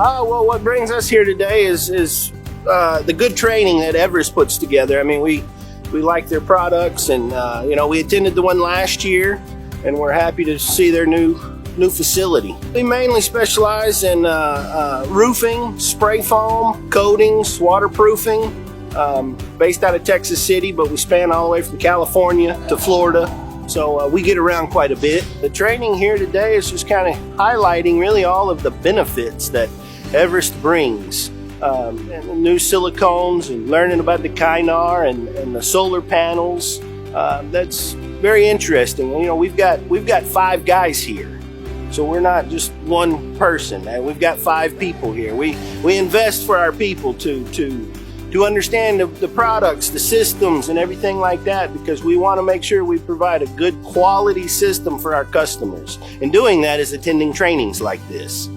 Well, what brings us here today is the good training that Everest puts together. I mean, we like their products, and we attended the one last year, and we're happy to see their new facility. We mainly specialize in roofing, spray foam, coatings, waterproofing, based out of Texas City, but we span all the way from California to Florida. So we get around quite a bit. The training here today is just kind of highlighting really all of the benefits that Everest brings. And the new silicones, and learning about the Kynar and the solar panels. That's very interesting. We've got 5 guys here, so we're not just one person. We've got 5 people here. We invest for our people to understand the products, the systems, and everything like that, because we want to make sure we provide a good quality system for our customers. And doing that is attending trainings like this.